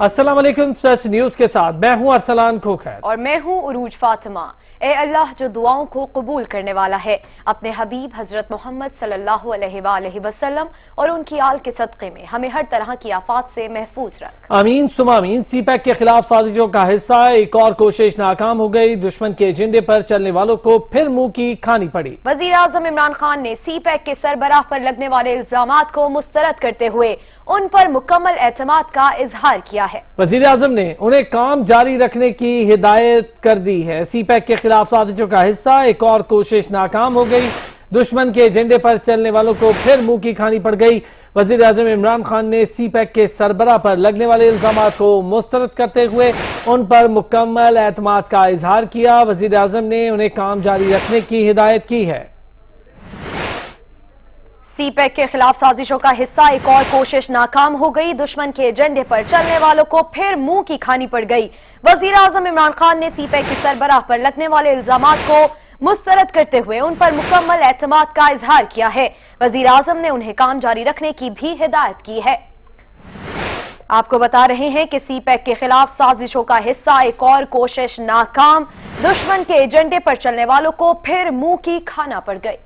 अस्सलाम वालेकुम, सच न्यूज के साथ मैं हूं अरसलान खोखर और मैं हूं उरूज फातिमा। ए अल्लाह जो दुआओं को कबूल करने वाला है, अपने हबीब हजरत मोहम्मद सल्लल्लाहु अलैहि वसल्लम और उनकी आल के सदक़े में हमें हर तरह की आफात से महफूज रख। आमीन सुमा आमीन। सीपैक के खिलाफ साजिशों का हिस्सा एक और कोशिश नाकाम हो गई। दुश्मन के एजेंडे पर चलने वालों को फिर मुंह की खानी पड़ी। वजीर आजम इमरान खान ने सीपैक के सरबराह पर लगने वाले इल्जामात को मुस्तरद करते हुए उन पर मुकम्मल एतमाद का इजहार किया है। वजीर आजम ने उन्हें काम जारी रखने की हिदायत कर दी है। सीपैक के खिलाफ साजिशों का हिस्सा एक और कोशिश नाकाम हो गई। दुश्मन के एजेंडे पर चलने वालों को फिर मुंह की खानी पड़ गई। वजीर आजम इमरान खान ने सीपैक के सरबराह पर लगने वाले इल्जामात को मुस्तरद करते हुए उन पर मुकम्मल एतमाद का इजहार किया। वजीर आजम ने उन्हें काम जारी रखने की हिदायत की है। सीपैक के खिलाफ साजिशों का हिस्सा एक और कोशिश नाकाम हो गई। दुश्मन के एजेंडे पर चलने वालों को फिर मुंह की खानी पड़ गई। वजीर आजम इमरान खान ने सीपैक की सरबराह पर लगने वाले इल्जामात को मुस्तरद करते हुए उन पर मुकम्मल एतमाद का इजहार किया है। वजीर आजम ने उन्हें काम जारी रखने की भी हिदायत की है। आपको बता रहे हैं कि सीपैक के खिलाफ साजिशों का हिस्सा एक और कोशिश नाकाम। दुश्मन के एजेंडे पर चलने वालों को फिर मुंह की खाना पड़ गई।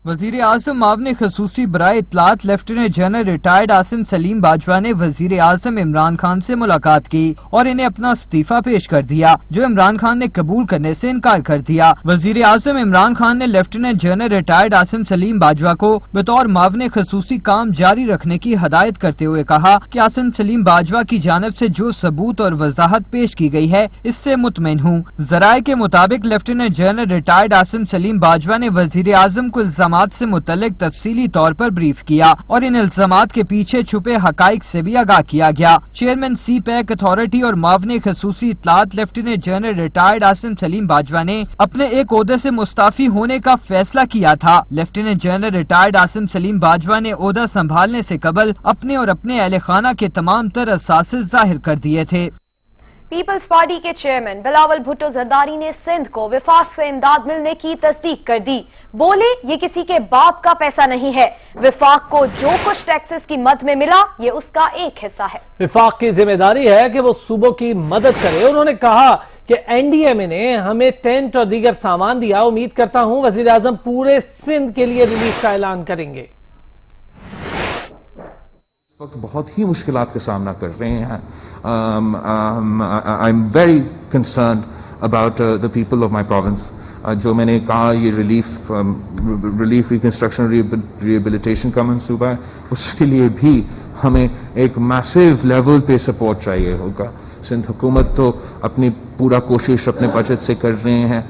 वजीर आजम मावने खसूसी बराए इत्तलात lieutenant general retired Asim Saleem Bajwa ने वजीर आजम इमरान खान से मुलाकात की और इन्हें अपना इस्तीफा पेश कर दिया, जो इमरान खान ने कबूल करने से इनकार कर दिया। वजीर आजम इमरान खान ने lieutenant general retired Asim Saleem Bajwa को बतौर मावने खसूसी काम जारी रखने की हदायत करते हुए कहा कि आसिम सलीम बाजवा की जानब से जो सबूत और वजाहत पेश की गई है, इससे मुतमईन हूँ। जराये के मुताबिक lieutenant general retired Asim Saleem Bajwa ने वजीर आजम को से मुतल्लिक तफसीली तौर पर ब्रीफ किया और इन इल्जामात के पीछे छुपे हकाइक से भी आगाह किया गया। चेयरमैन सीपैक अथॉरिटी और मावने खसूसी इत्तलात lieutenant general retired Asim Saleem Bajwa ने अपने एक ओहदे से मुस्ताफी होने का फैसला किया था। Lieutenant general retired Asim Saleem Bajwa ने ओहदा संभालने से कबल अपने और अपने अहले खाना के तमाम तर असासे जाहिर कर दिए थे। पीपल्स पार्टी के चेयरमैन बिलावल भुट्टो जरदारी ने सिंध को विफाक से इमदाद मिलने की तस्दीक कर दी। बोले, ये किसी के बाप का पैसा नहीं है। विफाक को जो कुछ टैक्सेस की मद में मिला, ये उसका एक हिस्सा है। विफाक की जिम्मेदारी है कि वो सूबों की मदद करे। उन्होंने कहा कि एनडीएमए ने हमें टेंट और दीगर सामान दिया। उम्मीद करता हूं वजीर आजम पूरे सिंध के लिए रिलीफ का ऐलान करेंगे। वक्त बहुत ही मुश्किलात का सामना कर रहे हैं। I am very concerned about the people of my province. जो मैंने कहा, ये रिलीफ रिकंस्ट्रक्शन रिहेबिलिटेशन का मंसूबा है, उसके लिए भी हमें एक मैसिव लेवल पे सपोर्ट चाहिए होगा। सिंध हुकूमत तो अपनी पूरा कोशिश अपने बजट से कर रहे हैं।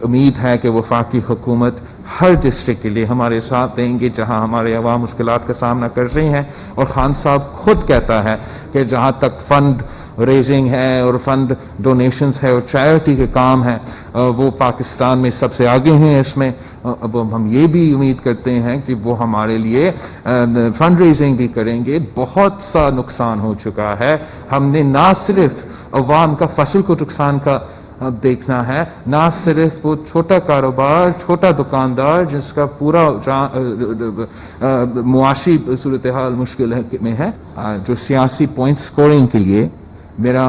उम्मीद है कि वफाकी हुकूमत हर डिस्ट्रिक्ट के लिए हमारे साथ देंगे जहां हमारे अवाम मुश्किलात का सामना कर रही हैं। और खान साहब खुद कहता है कि जहां तक फंड रेजिंग है और फंड डोनेशंस है और चैरिटी के काम है, वो पाकिस्तान में सबसे आगे हैं इसमें। अब हम ये भी उम्मीद करते हैं कि वो हमारे लिए फंड रेजिंग भी करेंगे। बहुत सा नुकसान हो चुका है। हमने ना सिर्फ अवाम का फसल को नुकसान का देखना है, ना सिर्फ वो छोटा कारोबार, छोटा दुकानदार जिसका पूरा मुआशी सूरत हाल मुश्किल में है। जो सियासी पॉइंट स्कोरिंग के लिए मेरा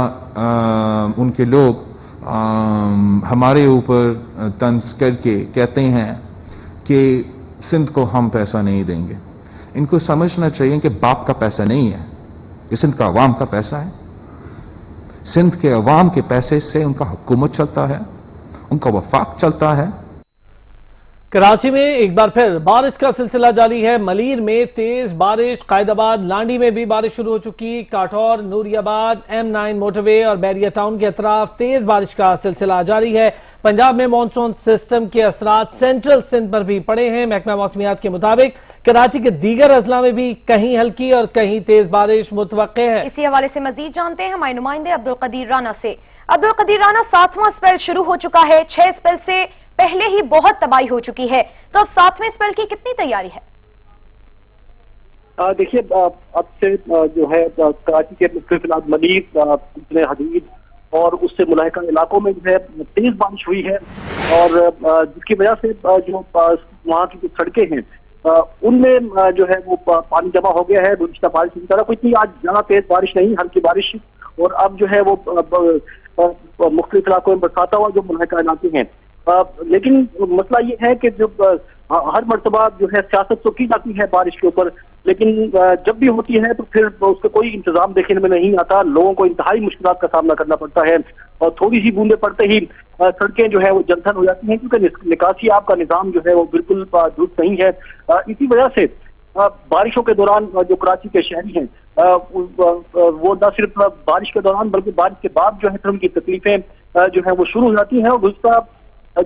उनके लोग हमारे ऊपर तंज करके कहते हैं कि सिंध को हम पैसा नहीं देंगे। इनको समझना चाहिए कि बाप का पैसा नहीं है, ये सिंध का अवाम का पैसा है। सिंध के अवाम के पैसे से उनका हुकूमत चलता है, उनका वफाक चलता है। कराची में एक बार फिर बारिश का सिलसिला जारी है। मलीर में तेज बारिश, कायदाबाद लांडी में भी बारिश शुरू हो चुकी। काठौर, नूरियाबाद, M9 मोटरवे और बैरिया टाउन के अतराफ तेज बारिश का सिलसिला जारी है। पंजाब में मानसून सिस्टम के असरात सेंट्रल सिंध पर भी पड़े हैं। महकमा मौसमियात के मुताबिक कराची के दीगर अजला में भी कहीं हल्की और कहीं तेज बारिश मुतवक्के है। इसी हवाले से मजीद जानते हैं हमारे नुमाइंदे अब्दुल कदीर राना से। अब्दुल कदीर राना, 7वां स्पेल शुरू हो चुका है। 6 स्पेल से पहले ही बहुत तबाही हो चुकी है, तो अब 7वें स्पेल की कितनी तैयारी है? देखिए, अब से जो है कराची के मुख्तलिफ मलीर, हदीद और उससे मुलाहिका इलाकों में जो है तेज बारिश हुई है और जिसकी वजह से जो वहाँ की जो सड़कें हैं उनमें जो है वो पानी जमा हो गया है गुज़िश्ता बारिश की तरह। कोई इतनी आज ज़्यादा तेज बारिश नहीं, हल्की बारिश, और अब जो है वो मुख्तलिफ इलाकों में बरसाता हुआ जो मुल्हिका इलाके हैं। लेकिन मसला ये है कि जब हर मरतबा जो है सियासत तो की जाती है बारिश के ऊपर, लेकिन जब भी होती है तो फिर उसका कोई इंतजाम देखने में नहीं आता। लोगों को इंतहाई मुश्किलात का सामना करना पड़ता है और थोड़ी सी बूंदे पड़ते ही सड़कें जो है वो जलथल हो जाती हैं, क्योंकि निकासी आब का निज़ाम जो है वो बिल्कुल दुरुस्त नहीं है। इसी वजह से बारिशों के दौरान जो कराची के शहरी हैं वो न सिर्फ बारिश के दौरान बल्कि बारिश के बाद जो है फिर उनकी तकलीफें जो है वो शुरू हो जाती हैं। और गुज़िश्ता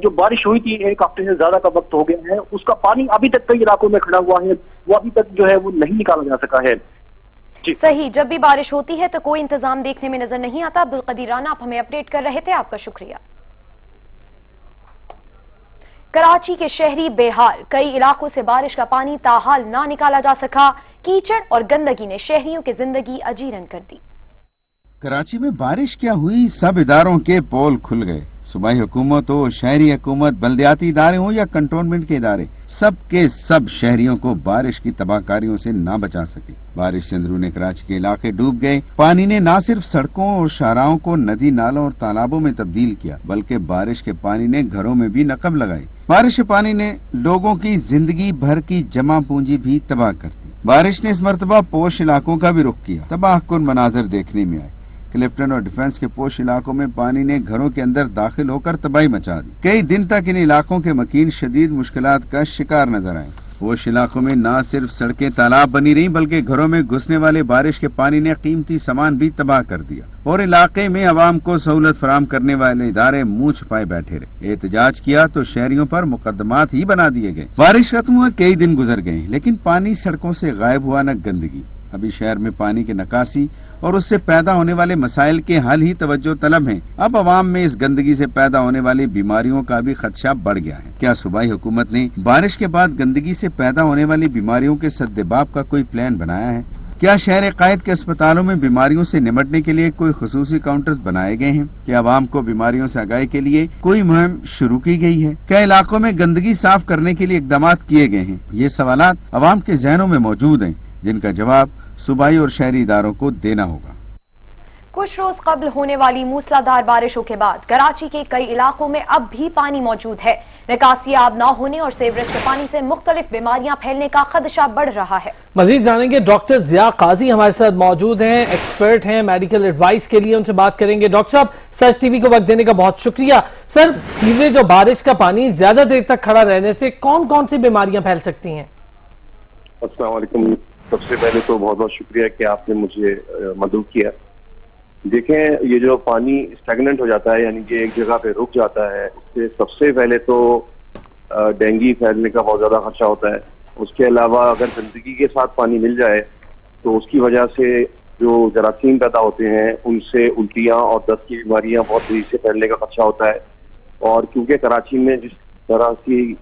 जो बारिश हुई थी 1 हफ्ते से ज्यादा का वक्त हो गया है, उसका पानी अभी तक कई इलाकों में खड़ा हुआ है, वो अभी तक जो है वो नहीं निकाला जा सका है। सही, जब भी बारिश होती है तो कोई इंतजाम देखने में नजर नहीं आता। अब्दुल कदीर राना, आप हमें अपडेट कर रहे थे, आपका शुक्रिया। कराची के शहरी बेहाल, कई इलाकों से बारिश का पानी ताहाल ना निकाला जा सका। कीचड़ और गंदगी ने शहरियों की जिंदगी अजीरन कर दी। कराची में बारिश क्या हुई, सब इदारों के पोल खुल गए। सूबाई हुकूमत हो, शहरी हुकूमत, बल्दियाती इदारे हो या कंटोनमेंट के इदारे, सब के सब शहरियों को बारिश की तबाहकारियों से ना बचा सके। बारिश से अंदरूनी कराची के इलाके डूब गए। पानी ने न सिर्फ सड़कों और शाहराहों को नदी नालों और तालाबों में तब्दील किया, बल्कि बारिश के पानी ने घरों में भी नकब लगाई। बारिश के पानी ने लोगों की जिंदगी भर की जमा पूंजी भी तबाह कर दी। बारिश ने इस मरतबा पोश इलाकों का भी रुख किया। तबाहकुन मनाजर देखने में आए। क्लिफ्टन और डिफेंस के पोश इलाकों में पानी ने घरों के अंदर दाखिल होकर तबाही मचा दी। कई दिन तक इन इलाकों के मकीन शदीद मुश्किलात का शिकार नजर आए। पोश इलाकों में न सिर्फ सड़कें तालाब बनी रही, बल्कि घरों में घुसने वाले बारिश के पानी ने कीमती सामान भी तबाह कर दिया और इलाके में अवाम को सहूलत फराम करने वाले इदारे मुंह छुपाए बैठे रहे। एहतजाज किया तो शहरियों पर मुकदमात ही बना दिए गए। बारिश खत्म हुए कई दिन गुजर गए, लेकिन पानी सड़कों से गायब हुआ न गंदगी। अभी शहर में पानी की निकासी और उससे पैदा होने वाले मसाइल के हल ही तवज्जो तलब हैं। अब अवाम में इस गंदगी से पैदा होने वाली बीमारियों का भी खदशा बढ़ गया है। क्या सूबाई हुकूमत ने बारिश के बाद गंदगी से पैदा होने वाली बीमारियों के सद्देबाब का कोई प्लान बनाया है? क्या शहर कायद के अस्पतालों में बीमारियों से निपटने के लिए कोई खुसूसी काउंटर्स बनाए गए हैं? क्या अवाम को बीमारियों से आगाही के लिए कोई मुहिम शुरू की गई है? क्या इलाकों में गंदगी साफ करने के लिए इकदाम किए गए हैं? ये सवालात अवाम के जहनों में मौजूद हैं, जिनका जवाब सूबाई और शहरी इदारों को देना होगा। कुछ रोज कबल होने वाली मूसलाधार बारिशों के बाद कराची के कई इलाकों में अब भी पानी मौजूद है। निकासी आब न होने और सीवरेज के पानी से मुख्तलिफ बीमारियां फैलने का खदशा बढ़ रहा है। मजीद जानेंगे, डॉक्टर जिया काजी हमारे साथ मौजूद हैं, एक्सपर्ट हैं, मेडिकल एडवाइस के लिए उनसे बात करेंगे। डॉक्टर साहब, सच टीवी को वक्त देने का बहुत शुक्रिया। सर, सीवरेज और बारिश का पानी ज्यादा देर तक खड़ा रहने से कौन कौन सी बीमारियां फैल सकती हैं? अस्सलाम वालेकुम। सबसे पहले तो बहुत बहुत शुक्रिया कि आपने मुझे मदद किया। देखें, ये जो पानी स्टैगनेंट हो जाता है, यानी कि एक जगह पे रुक जाता है, उससे सबसे पहले तो डेंगू फैलने का बहुत ज़्यादा खर्चा होता है। उसके अलावा अगर गंदगी के साथ पानी मिल जाए तो उसकी वजह से जो जरासीम पैदा होते हैं, उनसे उल्टियाँ और दस्त की बीमारियाँ बहुत तेजी से फैलने का खर्चा होता है। और क्योंकि कराची में जिस तरह की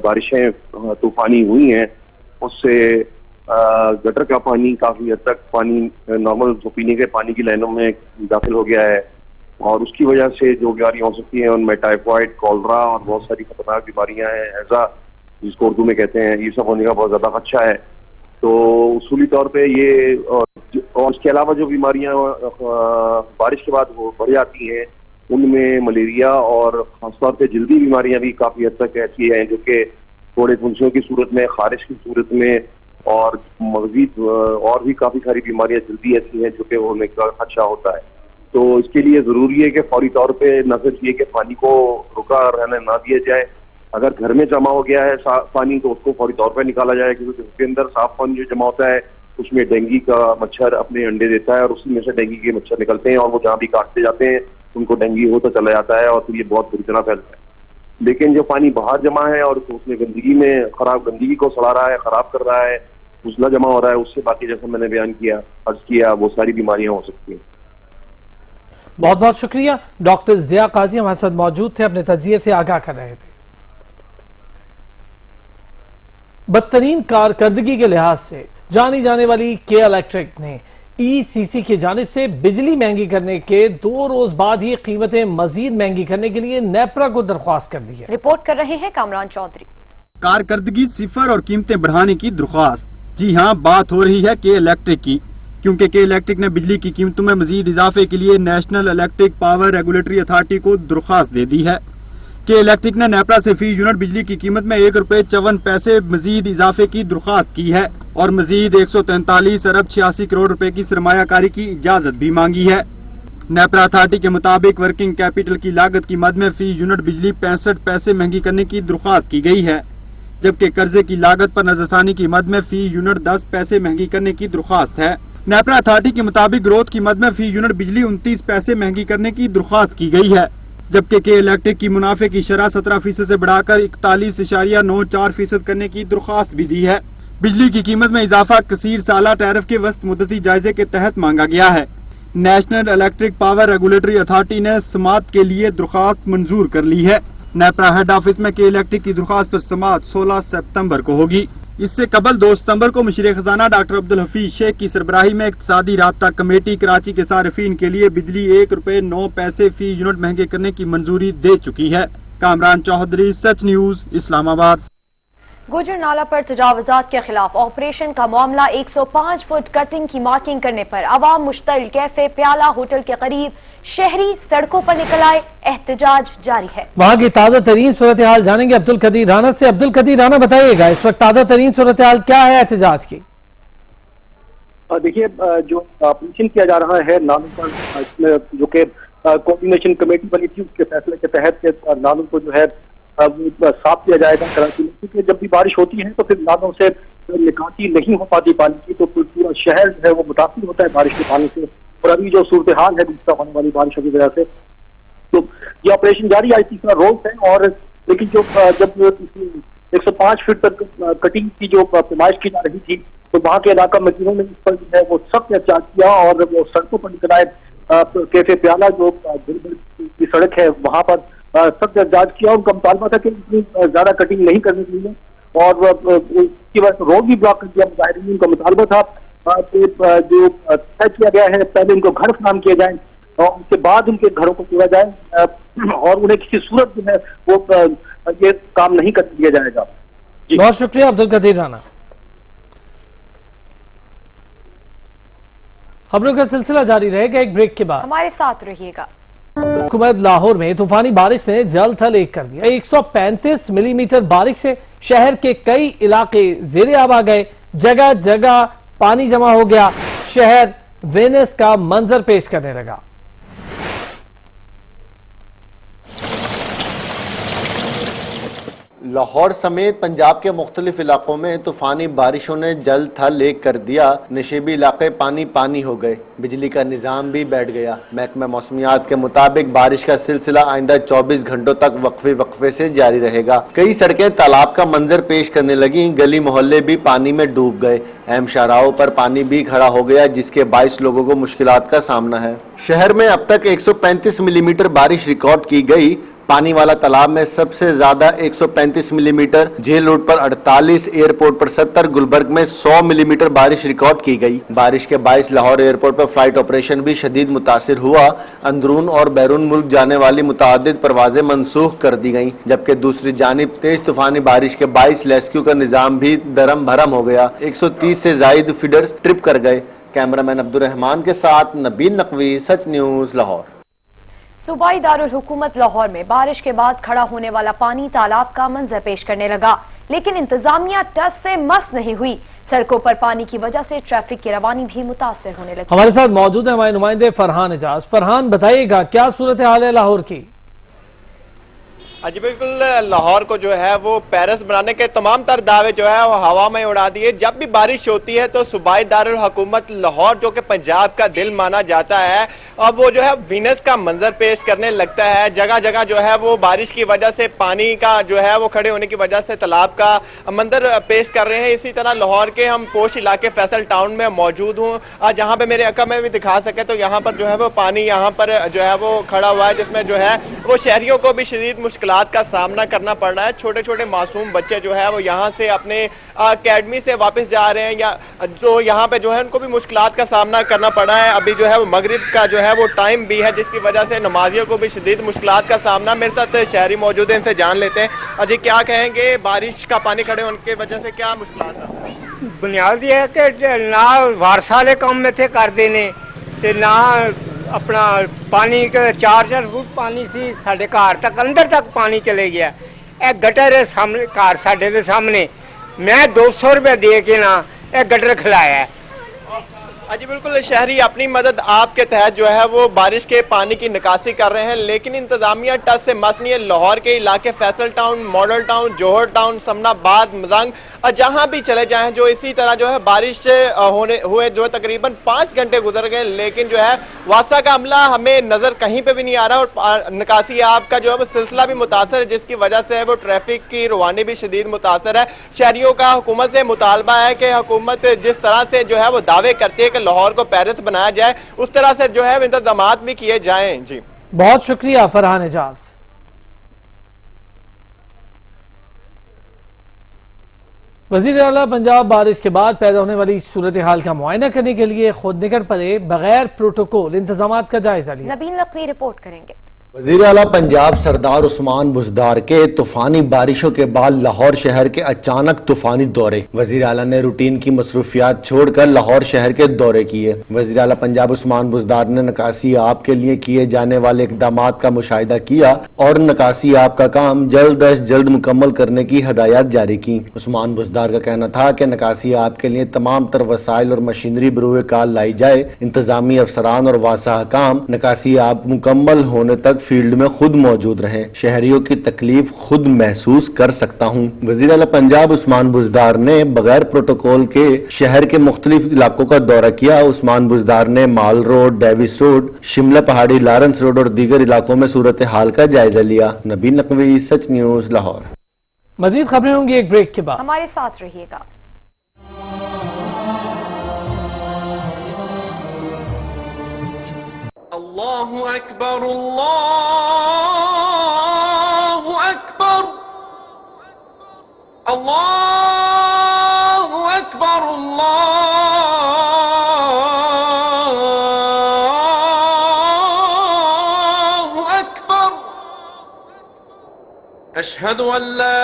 बारिशें तूफानी हुई हैं, उससे गटर का पानी काफी हद तक पानी नॉर्मल जो पीने के पानी की लाइनों में दाखिल हो गया है, और उसकी वजह से जो बीमारियां हो सकती हैं उनमें टाइफाइड, कॉलरा और बहुत सारी खतरनाक बीमारियां हैं, हैजा जिसको उर्दू में कहते हैं, ये सब होने का बहुत ज्यादा खदशा है। तो उसूली तौर पे ये और इसके अलावा जो बीमारियां बारिश के बाद बढ़ जाती हैं, उनमें मलेरिया और खासतौर पे जल्दी बीमारियां भी काफी हद तक ऐसी हैं जो कि थोड़े फुंसियों की सूरत में, खारिश की सूरत में और मजीद और भी काफी सारी बीमारियां जल्दी ऐसी हैं जो कि होने का खदशा होता है। तो इसके लिए जरूरी है कि फौरी तौर पे न सिर्फ ये कि पानी को रुका रहने ना दिया जाए, अगर घर में जमा हो गया है पानी तो उसको फौरी तौर पे निकाला जाए, क्योंकि उसके अंदर साफ पानी जो जमा होता है उसमें डेंगू का मच्छर अपने अंडे देता है और उसी में से डेंगू के मच्छर निकलते हैं और वो जहाँ भी काटते जाते हैं उनको डेंगू होता चला जाता है और फिर ये बहुत बुरी तरह फैलता है। लेकिन जो पानी बाहर जमा है और उसमें गंदगी को सड़ा रहा है, खराब कर रहा है, उजला जमा हो रहा है, उससे बाकी जैसा मैंने बयान किया, अर्ज किया, वो सारी बीमारियां हो सकती हैं। बहुत बहुत शुक्रिया। डॉक्टर जिया काजी हमारे साथ मौजूद थे, अपने तजिए से आगाह कर रहे थे। बदतरीन कारकर्दगी के लिहाज से जानी जाने वाली के इलेक्ट्रिक ने ECC की जानिब से बिजली महंगी करने के 2 रोज बाद ही कीमतें मजीद महंगी करने के लिए नेपरा को दरख्वास्त कर दी है। रिपोर्ट कर रहे हैं कामरान चौधरी। کارکردگی صفر اور قیمتیں بڑھانے کی درخواست۔ جی ہاں، بات ہو رہی ہے کے الیکٹرک کی، کیونکہ کے الیکٹرک نے بجلی کی قیمتوں میں مزید اضافے کے لیے national electric power regulatory authority کو درخواست دے دی ہے۔ کے الیکٹرک نے نیپرا سے فی یونٹ بجلی کی قیمت میں ₹1.54 مزید اضافے کی درخواست کی ہے اور مزید 143 ارب 86 کروڑ روپے کی سرمایہ کاری کی اجازت بھی مانگی ہے۔ نیپرا اتھارٹی کے مطابق ورکنگ کیپٹل کی لاگت کی مد میں فی یونٹ بجلی 65 پیسے مہنگی کرنے کی درخواست کی گئی ہے، جبکہ قرضے کی لاگت پر نظر ثانی کی مد میں فی یونٹ 10 پیسے مہنگی کرنے کی درخواست ہے۔ نیپرا اتھارٹی کے مطابق گروتھ کی مد میں فی یونٹ بجلی 29 پیسے مہنگی کرنے کی درخواست کی گئی ہے، جبکہ کے الیکٹرک کی منافع کی شرح 17% سے بڑھا کر 41.94% کرنے کی درخواست بھی دی ہے۔ بجلی کی قیمت میں اضافہ کثیر سالہ ٹیرف کے وسط مدتی جائزے کے تحت مانگا گیا ہے۔ National electric power regulatory authority نے سماعت کے لیے درخواست منظور کر لی ہے۔ نیپرا ہیڈ آفس میں کے الیکٹرک کی درخواست پر سماعت 16 ستمبر کو ہوگی۔ اس سے قبل 2 ستمبر کو مشیر خزانہ ڈاکٹر عبدالحفیظ شیخ کی سربراہی میں اقتصادی رابطہ کمیٹی کراچی کے صارفین کے لیے بجلی ₹1.09 فی یونٹ مہنگے کرنے کی منظوری دے چکی ہے۔ کامران چوہدری، سچ نیوز، اسلام آباد۔ گوجر نالہ پر تجاوزات کے خلاف آپریشن کا معاملہ 105 فٹ کٹنگ کی مارکنگ کرنے پر عوام مشتعل کیفے پیالہ ہوٹل کے قریب شہری سڑکوں پر نکل آئے، احتجاج جاری ہے۔ وہاں کی تازہ ترین صورتحال جانیں گے عبدالقدیر رانا سے۔ عبدالقدیر رانا بتائیے گا اس وقت تازہ ترین صورتحال کیا ہے احتجاج کی؟ دیکھیے، جو آپریشن کیا جا رہا ہے نالوں پر، جو کہ کوآرڈینیشن کمیٹی بنی تھی، اس کے فیصلے کے تحت نالوں کو جو ہے صاف کیا جائے گا کراچی میں، کیونکہ جب بھی بارش ہوتی ہے تو پھر نالوں سے نکاسی نہیں ہو پاتی پانی کی، تو پورا شہر جو ہے وہ متاثر ہوتا ہے بارش کے پانی سے، اور ابھی جو صورتحال ہے گزشتہ ہونے والی بارشوں کی وجہ سے، تو یہ آپریشن جاری آج تیسرا روز ہے۔ اور لیکن جب 105 فٹ تک کٹنگ کی جو پیمائش کی جا رہی تھی، تو وہاں کے علاقہ مزدوروں نے اس پر جو ہے وہ سخت احتجاج کیا اور وہ سڑکوں پر نکل آئے۔ کیفے پیالہ جو کی سڑک ہے وہاں پر سخت احتجاج کیا، ان کا مطالبہ تھا کہ اتنی زیادہ کٹنگ نہیں کرنی چاہیے، اور اس کی وجہ سے روڈ بھی بلاک کر دیا مظاہرین۔ کا مطالبہ تھا کہ جو طے کیا گیا ہے پہلے ان کو گھر فراہم کیے جائیں اور اس کے بعد ان کے گھروں کو توڑا جائے، اور انہیں کسی صورت جو ہے وہ یہ کام نہیں کر دیا جائے گا۔ بہت شکریہ عبدالقدیر رانا۔ خبروں کا سلسلہ جاری رہے گا، ایک بریک کے بعد ہمارے ساتھ رہیے گا۔ حکومت لاہور میں طوفانی بارش نے جل تھل ایک کر دیا۔ 135 ملی میٹر بارش سے شہر کے کئی علاقے زیر آب آ گئے، جگہ جگہ پانی جمع ہو گیا، شہر وینس کا منظر پیش کرنے لگا۔ لاہور سمیت پنجاب کے مختلف علاقوں میں طوفانی بارشوں نے جل تھل ایک کر دیا، نشیبی علاقے پانی پانی ہو گئے، بجلی کا نظام بھی بیٹھ گیا۔ محکمہ موسمیات کے مطابق بارش کا سلسلہ آئندہ 24 گھنٹوں تک وقفے سے جاری رہے گا۔ کئی سڑکیں تالاب کا منظر پیش کرنے لگیں، گلی محلے بھی پانی میں ڈوب گئے، اہم شاہراہوں پر پانی بھی کھڑا ہو گیا، جس کے باعث لوگوں کو مشکلات کا سامنا ہے۔ شہر میں اب تک 135 ملی میٹر بارش ریکارڈ کی گئی۔ پانی والا تالاب میں سب سے زیادہ 135 ملی میٹر، جھیل روڈ پر 48، ایئرپورٹ پر 70، گلبرگ میں 100 ملی میٹر بارش ریکارڈ کی گئی۔ بارش کے باعث لاہور ایئرپورٹ پر فلائٹ آپریشن بھی شدید متاثر ہوا، اندرون اور بیرون ملک جانے والی متعدد پروازیں منسوخ کر دی گئیں، جبکہ دوسری جانب تیز طوفانی بارش کے باعث ریسکیو کا نظام بھی درم بھرم ہو گیا، 130 سے زائد فیڈرز ٹرپ کر گئے۔ کیمرامین عبدالرحمان کے ساتھ نبیل نقوی، سچ نیوز، لاہور۔ صوبائی دارالحکومت لاہور میں بارش کے بعد کھڑا ہونے والا پانی تالاب کا منظر پیش کرنے لگا، لیکن انتظامیہ ٹس سے مس نہیں ہوئی۔ سڑکوں پر پانی کی وجہ سے ٹریفک کی روانی بھی متاثر ہونے لگی۔ ہمارے ساتھ موجود ہیں ہمارے نمائندے فرحان اعجاز۔ فرحان بتائیے گا کیا صورتحال ہے لاہور کی؟ جی بالکل، لاہور کو جو ہے وہ پیرس بنانے کے تمام تر دعوے جو ہے وہ ہوا میں اڑا دیے۔ جب بھی بارش ہوتی ہے تو صوبائی دارالحکومت لاہور جو کہ پنجاب کا دل مانا جاتا ہے، اب وہ جو ہے وینس کا منظر پیش کرنے لگتا ہے۔ جگہ جگہ جو ہے وہ بارش کی وجہ سے پانی کا جو ہے وہ کھڑے ہونے کی وجہ سے تالاب کا منظر پیش کر رہے ہیں۔ اسی طرح لاہور کے ہم پوش علاقے فیصل ٹاؤن میں موجود ہوں، جہاں پہ میرے عقا میں بھی دکھا سکے تو یہاں پر جو ہے وہ پانی یہاں پر جو ہے وہ کھڑا ہوا ہے، جس میں جو ہے وہ شہریوں کو بھی شدید مشکلات مشکلات کا سامنا کرنا پڑ رہا ہے. چھوٹے چھوٹے معصوم بچے جو ہے وہ یہاں سے اپنے اکیڈمی سے واپس جا رہے ہیں, یا جو یہاں پہ جو ہے ان کو بھی مشکلات کا سامنا کرنا پڑ رہا ہے. ابھی جو ہے وہ مغرب کا جو ہے وہ ٹائم بھی ہے, جس کی وجہ سے نمازیوں کو بھی شدید مشکلات کا سامنا. میرے ساتھ شہری موجود ہیں, ان سے جان لیتے ہیں. جی کیا کہیں گے, بارش کا پانی کھڑے ہونے کی وجہ سے کیا مشکلات ہیں؟ بنیاد یہ ہے کہ نہ وارس والے کام میں تھے کر دینے تے نہ اپنا پانی کے 4 فٹ پانی سی ساڈے گھر تک اندر تک پانی چلے گیا. اے گٹر ہے سامنے گھر ساڈے دے سامنے, میں 200 روپے دے کے نا اے گٹر کھلایا ہے. جی بالکل, شہری اپنی مدد آپ کے تحت جو ہے وہ بارش کے پانی کی نکاسی کر رہے ہیں, لیکن انتظامیہ ٹس سے مس نہیں ہے. لاہور کے علاقے فیصل ٹاؤن, ماڈل ٹاؤن, جوہر ٹاؤن, سمنا آباد, مزنگ, جہاں بھی چلے جائیں جو اسی طرح جو ہے بارش ہوئے جو تقریباً 5 گھنٹے گزر گئے, لیکن جو ہے واسا کا عملہ ہمیں نظر کہیں پہ بھی نہیں آ رہا. اور نکاسی آپ کا جو ہے وہ سلسلہ بھی متاثر ہے, جس کی وجہ سے وہ ٹریفک کی روانی بھی شدید متاثر ہے. شہریوں کا حکومت سے مطالبہ ہے کہ حکومت جس طرح سے جو ہے وہ دعوے کرتی ہے کہ لاہور کو پیرس بنایا جائے, اس طرح سے جو ہے انتظامات بھی کیے جائیں. جی بہت شکریہ فرحان اعجاز. وزیر اعلیٰ پنجاب بارش کے بعد پیدا ہونے والی صورتحال کا معائنہ کرنے کے لیے خود نکل پڑے, بغیر پروٹوکول انتظامات کا جائزہ لیا. نبیل نقوی رپورٹ کریں گے. وزیر اعلیٰ پنجاب سردار عثمان بزدار کے طوفانی بارشوں کے بعد لاہور شہر کے اچانک طوفانی دورے. وزیر اعلیٰ نے روٹین کی مصروفیات چھوڑ کر لاہور شہر کے دورے کیے. وزیر اعلیٰ پنجاب عثمان بزدار نے نکاسی آب کے لیے کیے جانے والے اقدامات کا مشاہدہ کیا اور نکاسی آب کا کام جلد از جلد مکمل کرنے کی ہدایات جاری کی. عثمان بزدار کا کہنا تھا کہ نکاسی آب کے لیے تمام تر وسائل اور مشینری بروئے کار لائی جائے. انتظامی افسران اور واسع حکام نکاسی آب مکمل ہونے تک فیلڈ میں خود موجود رہیں. شہریوں کی تکلیف خود محسوس کر سکتا ہوں. وزیر اعلیٰ پنجاب عثمان بزدار نے بغیر پروٹوکول کے شہر کے مختلف علاقوں کا دورہ کیا. عثمان بزدار نے مال روڈ, ڈیوس روڈ, شملہ پہاڑی, لارنس روڈ اور دیگر علاقوں میں صورتحال کا جائزہ لیا. نبیل نقوی, سچ نیوز, لاہور. مزید خبریں ہوں گی ایک بریک کے بعد. ہمارے ساتھ رہیے گا. اللہ اکبر, اللہ اکبر, اللہ اکبر, اللہ اکبر. اشہد ان لا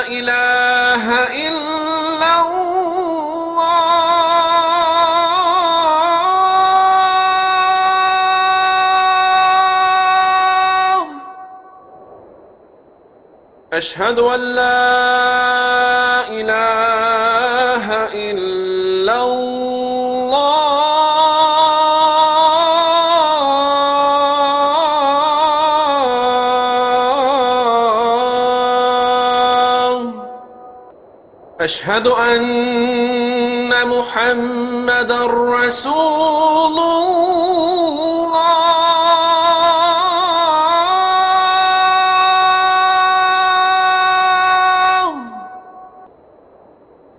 الہ الا أشهد أن لا إله إلا الله. أشهد أن محمدا رسول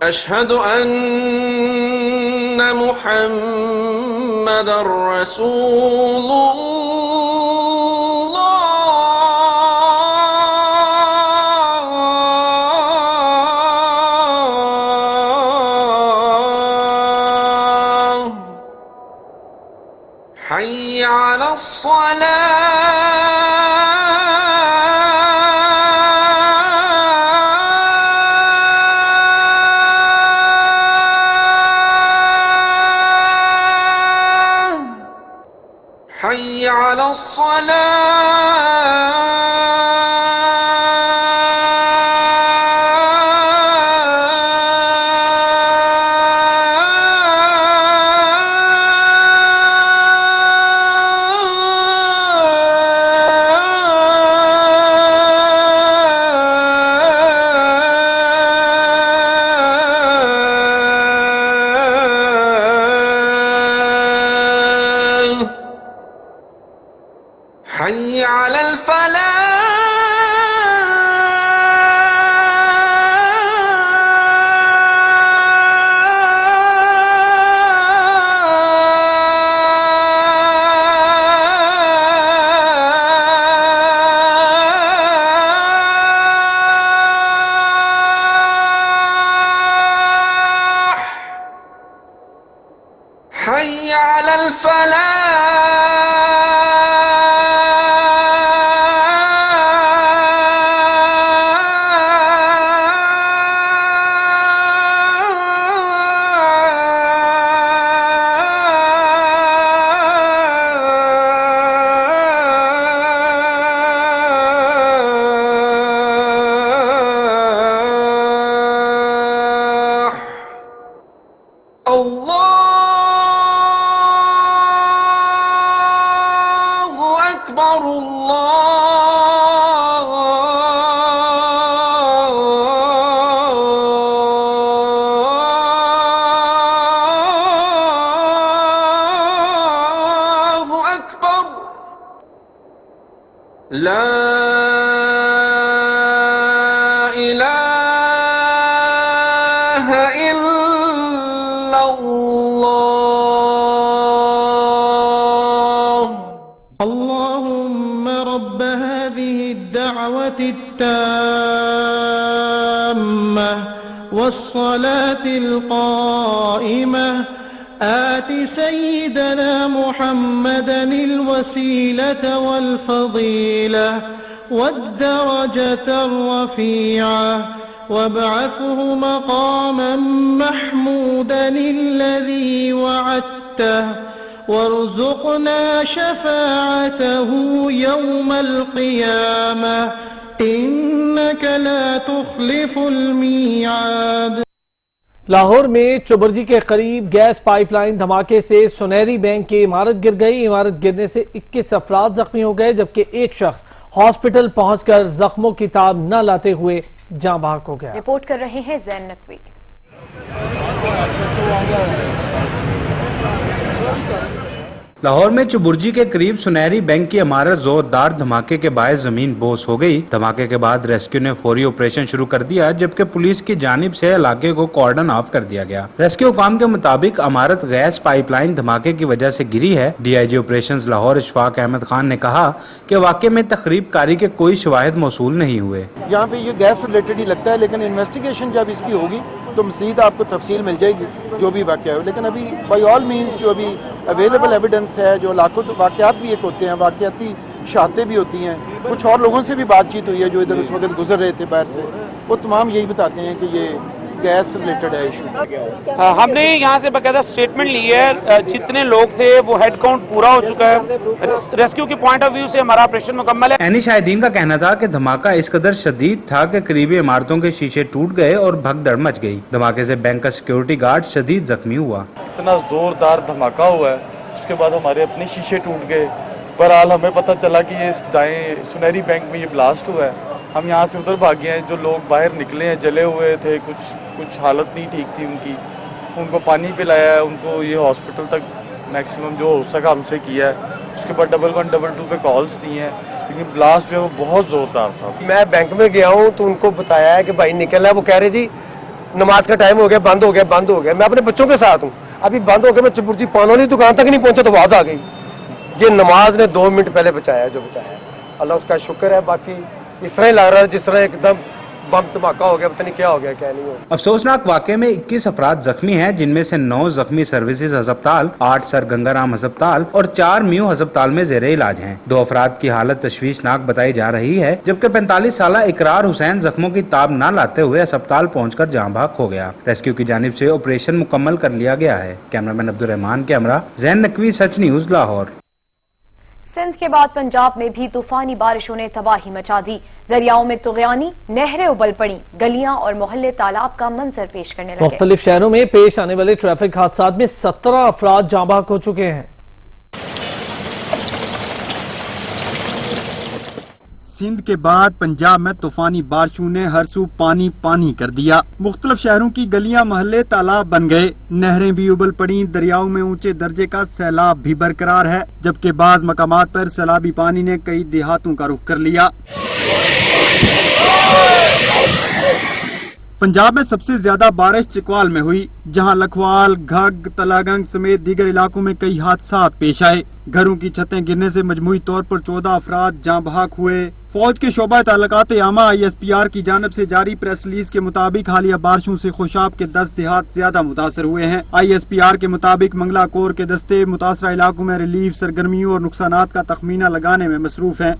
أشهد أن محمدا رسول الله. حي على حي على حي على حي على لا إله إلا الله اللهم رب هذه الدعوة التامة والصلاة القائمة آت سيدنا محمدا الوسيلة والفضيلة والدرجة الرفيعة وابعثه مقاما محمودا الذي وعدته وارزقنا شفاعته يوم القيامة إنك لا تخلف الميعاد. لاہور میں چبرجی کے قریب گیس پائپ لائن دھماکے سے سنہری بینک کی عمارت گر گئی. عمارت گرنے سے 21 افراد زخمی ہو گئے جبکہ ایک شخص ہاسپٹل پہنچ کر زخموں کی تاب نہ لاتے ہوئے جاں بحق ہو گیا. رپورٹ کر رہے ہیں زین نقوی. لاہور میں چبرجی کے قریب سنہری بینک کی عمارت زوردار دھماکے کے باعث زمین بوس ہو گئی. دھماکے کے بعد ریسکیو نے فوری آپریشن شروع کر دیا جبکہ پولیس کی جانب سے علاقے کو کارڈن آف کر دیا گیا. ریسکیو حکام کے مطابق عمارت گیس پائپ لائن دھماکے کی وجہ سے گری ہے. D I G operations Lahore Ashfaq Ahmed Khan نے کہا کہ واقعے میں تخریب کاری کے کوئی شواہد موصول نہیں ہوئے. یہاں پہ یہ گیس ریلیٹڈ ہی لگتا ہے لیکن انویسٹیگیشن جب اس کی ہوگی تو مزید آپ کو تفصیل مل جائے گی جو بھی واقعہ ہے. لیکن ابھی بائی آل مینس جو ابھی اویلیبل ایویڈنس ہے جو لاکھوں واقعات بھی ایک ہوتے ہیں, واقعاتی شہادتیں بھی ہوتی ہیں, کچھ اور لوگوں سے بھی بات چیت ہوئی ہے جو ادھر اس وقت گزر رہے تھے باہر سے, وہ تمام یہی بتاتے ہیں کہ یہ گیس ریلیٹڈ ہے ایشو. ہم نے یہاں سے باقاعدہ اسٹیٹمنٹ لی ہے, جتنے لوگ تھے وہ ہیڈ کاؤنٹ پورا ہو چکا ہے. ریسکیو کے پوائنٹ آف ویو سے ہمارا آپریشن مکمل ہے. عینی شاہدین کا کہنا تھا کہ دھماکہ اس قدر شدید تھا کہ قریبی عمارتوں کے شیشے ٹوٹ گئے اور بھگدڑ مچ گئی. دھماکے سے بینک کا سیکیورٹی گارڈ شدید زخمی ہوا. اتنا زوردار دھماکہ ہوا ہے, اس کے بعد ہمارے اپنے شیشے ٹوٹ گئے. بہرحال ہمیں پتہ چلا کہ یہ دائیں سنہری بینک میں یہ بلاسٹ ہوا ہے. ہم یہاں سے ادھر بھاگے ہیں. جو لوگ باہر نکلے ہیں جلے ہوئے تھے, کچھ حالت نہیں ٹھیک تھی ان کی, ان کو پانی پلایا ہے, ان کو یہ ہاسپٹل تک میکسیمم جو ہو سکا ہم سے کیا ہے. اس کے بعد 1112 پہ کالز دی ہیں, لیکن بلاسٹ جو ہے وہ بہت زوردار تھا. میں بینک میں گیا ہوں تو ان کو بتایا ہے کہ بھائی نکل ہے, وہ کہہ رہے جی نماز کا ٹائم ہو گیا, بند ہو گیا. میں اپنے بچوں کے ساتھ ہوں, ابھی بند ہو گیا. میں چبرجی پانولی دکان تک نہیں پہنچا تو آواز آ گئی. یہ نماز نے 2 منٹ پہلے بچایا جو بچایا, اللہ اس کا شکر ہے. باقی اس طرح ہی لگ رہا ہے جس طرح ایک دم بم دھماکہ ہو گیا, پتہ نہیں کیا ہو گیا کیا نہیں ہو. افسوسناک واقعے میں 21 افراد زخمی ہیں جن میں سے 9 زخمی سروسز ہسپتال, 8 سر گنگا رام ہسپتال اور 4 میو ہسپتال میں زیر علاج ہیں. 2 افراد کی حالت تشویشناک بتائی جا رہی ہے جبکہ 45 سالہ اقرار حسین زخموں کی تاب نہ لاتے ہوئے ہسپتال پہنچ کر جاں بحق ہو گیا. ریسکیو کی جانب سے آپریشن مکمل کر لیا گیا ہے. کیمرامین عبدالرحمان کے ہمراہ زین نقوی, سچ نیوز, لاہور. سندھ کے بعد پنجاب میں بھی طوفانی بارشوں نے تباہی مچا دی. دریاؤں میں طغیانی, نہریں ابل پڑی, گلیاں اور محلے تالاب کا منظر پیش کرنے لگے. مختلف شہروں میں پیش آنے والے ٹریفک حادثات میں 17 افراد جاں بحق ہو چکے ہیں. سندھ کے بعد پنجاب میں طوفانی بارشوں نے ہر سو پانی پانی کر دیا. مختلف شہروں کی گلیاں محلے تالاب بن گئے, نہریں بھی ابل پڑیں, دریاؤں میں اونچے درجے کا سیلاب بھی برقرار ہے جبکہ بعض مقامات پر سیلابی پانی نے کئی دیہاتوں کا رخ کر لیا. پنجاب میں سب سے زیادہ بارش چکوال میں ہوئی جہاں لکھوال, گھگ, تلاگنگ سمیت دیگر علاقوں میں کئی حادثات پیش آئے. گھروں کی چھتیں گرنے سے مجموعی طور پر 14 افراد جاں بحق ہوئے. फौज के शोबा ताल्लुकात आमा ISPR की जानब से जारी प्रेस रिलीज के मुताबिक हालिया बारिशों से खुशाब के 10 देहात ज्यादा मुतासर हुए हैं। ISPR के मुताबिक मंगला कोर के दस्ते मुतासरा इलाकों में रिलीफ सरगर्मियों और नुकसानात का तखमीना लगाने में मसरूफ हैं।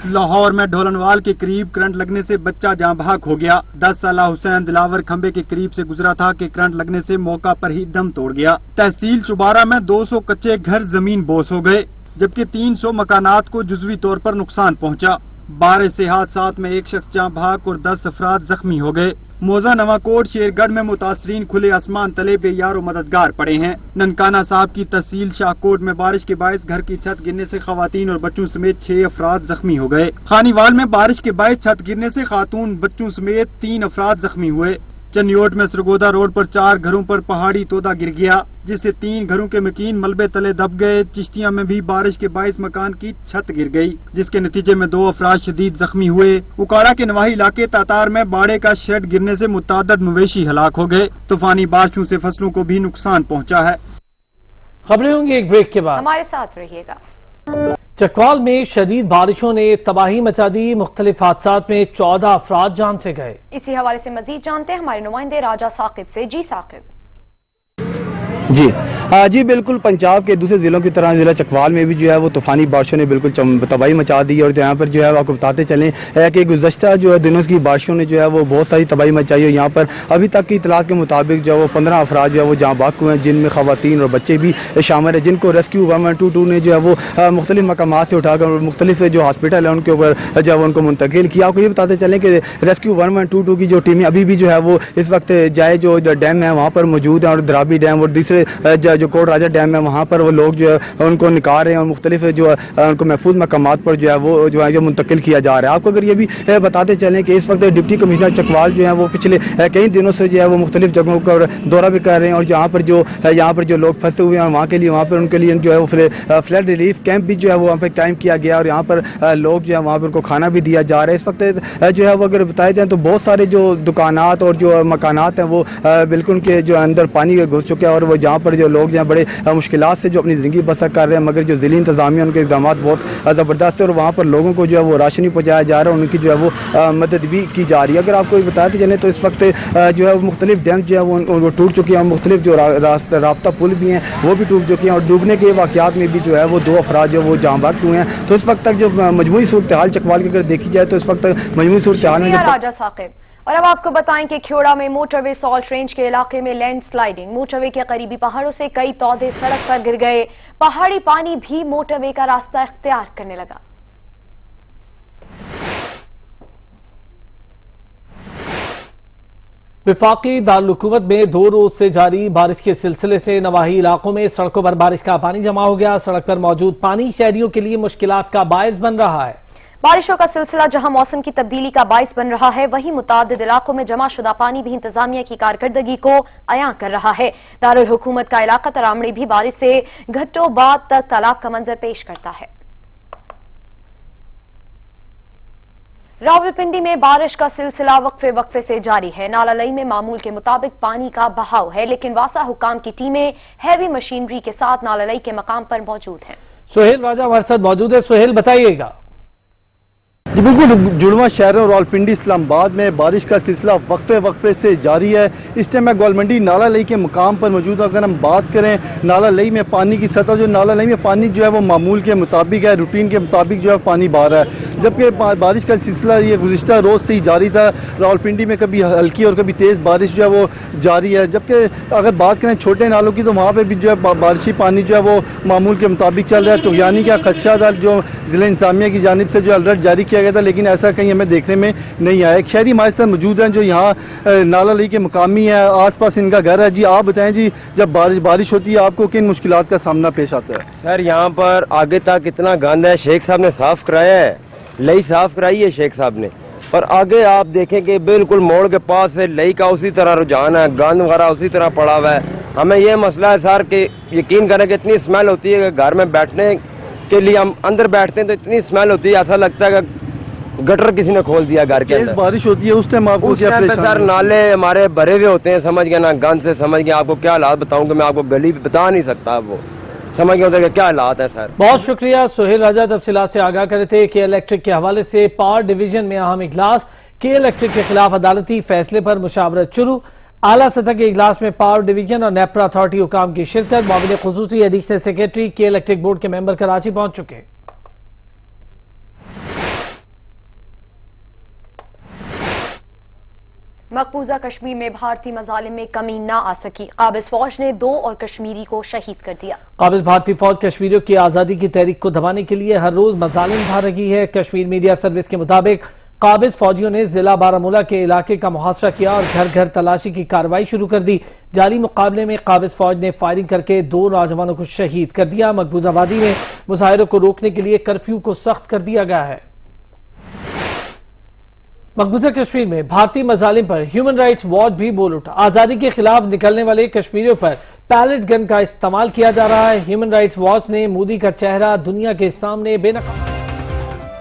लाहौर में ढोलनवाल के करीब करंट लगने से बच्चा जाँ बहक हो गया। 10 साला हुसैन दिलावर खंबे के करीब से गुजरा था कि करंट लगने से मौका पर ही दम तोड़ गया। तहसील चुबारा में 200 कच्चे घर जमीन बोस हो गए, जबकि 300 मकानात को जुजवी तौर पर नुकसान पहुंचा। बारिश से हादसात में एक शख्स जाँ बहक और 10 अफराद जख्मी हो गए। मोजा नवाकोट शेरगढ़ में मुतासरीन खुले आसमान तले बेयार और मददगार पड़े हैं। ननकाना साहब की तहसील शाहकोट में बारिश के बायस घर की छत गिरने से खवातीन और बच्चों समेत 6 अफराद जख्मी हो गए। खानीवाल में बारिश के बायस छत गिरने से खातून बच्चों समेत 3 अफराद जख्मी हुए। चन्योट में सरगोदा रोड पर 4 घरों पर पहाड़ी तोदा गिर गया, जिससे 3 घरों के मकीन मलबे तले दब गए। चिश्तिया में भी बारिश के बायस मकान की छत गिर गई, जिसके नतीजे में 2 अफराद शदीद जख्मी हुए। उकाड़ा के नवाही इलाके तातार में बाड़े का शेड गिरने से मुतादद मवेशी हलाक हो गए। तूफानी बारिशों से फसलों को भी नुकसान पहुंचा है। खबरें होंगी एक ब्रेक के बाद, हमारे साथ रहिएगा। चकवाल में शदीद बारिशों ने तबाही मचा दी, मुख्तलिफ हादसात में 14 अफराद जान से गए। इसी हवाले से मजीद जानते हैं हमारे नुमाइंदे राजा साकिब से। जी साकिब। जी बिल्कुल, पंजाब के दूसरे ज़िलों की तरह ज़िला चकवाल में भी जो है वो तूफ़ानी बारिशों ने बिल्कुल तबाही मचा दी। और यहाँ पर जो है आपको बताते चलें कि गुज़श्ता जो है दिनों की बारिशों ने जो है वो बहुत सारी तबाही मचाई। और यहाँ पर अभी तक की इतलात के मुताबिक जो है वो 15 अफराद जो है वो जाँ बहक हुए हैं, जिनमें ख़वातीन और बच्चे भी शामिल हैं, जिनको रेस्क्यू 1122 ने जो है वो मुख्तलिफ मकामात से उठाकर मुख्तलिफ जो हॉस्पिटल है उनके ऊपर जो है उनको मुंतकिल किया। आपको ये बताते चलें कि रेस्क्यू 1122 की जो टीमें अभी भी जो है वो इस वक्त जाए जो डैम है वहाँ पर मौजूद है, और दराबी डैम और दूसरे जो कोट राजा डैम है वहाँ पर वो लोग जो है उनको निकाल रहे हैं और मुख्तलिफ जो उनको महफूज मकामात पर जो है वो जो है मुंतकिल किया जा रहा है। आपको अगर ये भी बताते चलें कि इस वक्त डिप्टी कमिश्नर चकवाल जो है वो पिछले कई दिनों से जो है वो मुख्तलिफ जगहों का दौरा भी कर रहे हैं, और यहाँ पर जो लोग फंसे हुए हैं वहाँ के लिए वहाँ पर उनके लिए जो है वो फ्लड रिलीफ कैंप भी जो है वो वहाँ पर टाइम किया गया, और यहाँ पर लोग जो है वहाँ पर उनको खाना भी दिया जा रहा है। इस वक्त जो है वो अगर बताए जाए तो बहुत सारे जो दुकानात और जो मकानात हैं वो बिल्कुल के जो अंदर पानी घुस चुके हैं, और वो जहाँ पर जो लोग जो बड़े मुश्किलात से जो अपनी ज़िंदगी बसर कर रहे हैं, मगर जो ज़िली इंतज़ामिया उनके इक़दाम बहुत ज़बरदस्त है, और वहाँ पर लोगों को जो है वो राशन पहुँचाया जा रहा है, उनकी जो है वो मदद भी की जा रही है। अगर आपको बताते चलें तो इस वक्त जो है मुख्तलिफ डैम जो है वो टूट चुके हैं, मुख्तलिफ जो राब्ता पुल भी हैं वो भी टूट चुके हैं, और डूबने के वाक़यात में भी जो है वो 2 अफराद जो वो जाँ बहक हुए हैं। तो इस वक्त तक जो मजमूई सूरत हाल चकवाल की अगर देखी जाए तो इस वक्त तक मजमूई सूरत हाल में राजा साकिब। और अब आपको बताएं कि ख्योड़ा में मोटरवे सॉल्ट रेंज के इलाके में लैंड स्लाइडिंग, मोटरवे के करीबी पहाड़ों से कई तौदे सड़क पर गिर गए। पहाड़ी पानी भी मोटरवे का रास्ता इख्तियार करने लगा। विफाकी दारुल-हुकूमत में 2 रोज से जारी बारिश के सिलसिले से नवाही इलाकों में सड़कों पर बारिश का पानी जमा हो गया। सड़क पर मौजूद पानी शहरियों के लिए मुश्किलात का बायस बन रहा है। बारिशों का सिलसिला जहां मौसम की तब्दीली का बायस बन रहा है, वहीं मुतादिद इलाकों में जमा शुदा पानी भी इंतजामिया की कारकर्दगी को अयां कर रहा है। दारुल हुकूमत का इलाका तरामड़ी भी बारिश से घंटों बाद तक तालाब का मंजर पेश करता है। रावलपिंडी में बारिश का सिलसिला वक्फे वक्फे से जारी है। नाला लई में मामूल के मुताबिक पानी का बहाव है, लेकिन वासा हुकाम की टीमें हैवी मशीनरी के साथ नाला लई के मकाम पर मौजूद हैं। सुहेल राजा हमारे साथ मौजूद है। सुहेल, बताइएगा। जी बिल्कुल, जुड़वा शहरों रावलपिंडी इस्लामाबाद में बारिश का सिलसिला वक्फे वक्फे से जारी है। इस टाइम मैं गोलमंडी नाला लई के मकाम पर मौजूद हूं। अगर हम बात करें नाला लई में पानी की सतह, जो नाला लई में पानी जो है वो मामूल के मुताबिक है, रूटीन के मुताबिक जो है पानी बह रहा है, जबकि बारिश का सिलसिला ये गुज़िश्ता रोज़ से ही जारी था। रावलपिंडी में कभी हल्की और कभी तेज़ बारिश जो है वो जारी है, जबकि अगर बात करें छोटे नालों की तो वहाँ पर भी जो है बारिशी पानी जो है वो मामूल के मुताबिक चल रहा है। तो यानी कि खदशा था जो ज़िला इंतज़ामिया की जानिब से जो अलर्ट जारी किया गया था, लेकिन ऐसा कहीं हमें देखने में नहीं आया। एक शहरी हमारे साथ मौजूद हैं जो यहाँ नाला लई के मुकामी है, आसपास इनका घर है। जी आप बताएं जी, जब बारिश होती है आपको किन मुश्किलात का सामना पेश आता है? सर यहाँ पर आगे तक इतना गंद है, शेख साहब ने साफ कराया है, लई साफ कराई है शेख साहब ने, और आगे आप देखें कि बिल्कुल मोड़ के पास से लई का उसी तरह रुझान है, गंद वगैरह उसी तरह पड़ा हुआ है। हमें ये मसला है सर कि यकीन करें कि इतनी स्मेल होती है कि घर में बैठने के लिए हम अंदर बैठते हैं तो इतनी स्मेल होती है, ऐसा लगता है कि गटर किसी ने खोल दिया घर के अंदर। बारिश होती है उस टाइम आपको उस टाइम पे सर नाले हमारे भरे हुए होते हैं, समझ गए ना, गंद से समझ गए। आपको क्या हालात बताऊं कि मैं आपको गली बता नहीं सकता। वो समझ के उधर के क्या हालात है सर। बहुत शुक्रिया सुहेल राजा, तफसीलात से आगाह कर रहे थे। के इलेक्ट्रिक के हवाले से पावर डिवीजन में अहम इजलास, के इलेक्ट्रिक के खिलाफ अदालती फैसले पर मुशावरत शुरू। आला सतह के इजलास में पावर डिवीजन और नेपरा अथॉरिटी हुकाम की शिरकत। मुआविन खुसूसी एडिशनल सेक्रेटरी के इलेक्ट्रिक बोर्ड के मेंबर कराची पहुंच चुके। मकबूजा कश्मीर में भारतीय मजालिम में कमी न आ सकी, काबिज फौज ने 2 और कश्मीरी को शहीद कर दिया। काबिज भारतीय फौज कश्मीरियों की आजादी की तहरीक को दबाने के लिए हर रोज मजालिम उठा रही है। कश्मीर मीडिया सर्विस के मुताबिक काबिज फौजियों ने जिला बारामूला के इलाके का मुहासरा किया और घर घर तलाशी की कार्रवाई शुरू कर दी। जाली मुकाबले में काबिज फौज ने फायरिंग करके 2 नौजवानों को शहीद कर दिया। मकबूजा वादी में मुजाहिरों को रोकने के लिए कर्फ्यू को सख्त कर दिया गया है। मकबूजा कश्मीर में भारतीय मजालिम पर ह्यूमन राइट्स वॉच भी बोल उठा। आजादी के खिलाफ निकलने वाले कश्मीरियों पर पैलेट गन का इस्तेमाल किया जा रहा है। ह्यूमन राइट्स वॉच ने मोदी का चेहरा दुनिया के सामने बेनकाब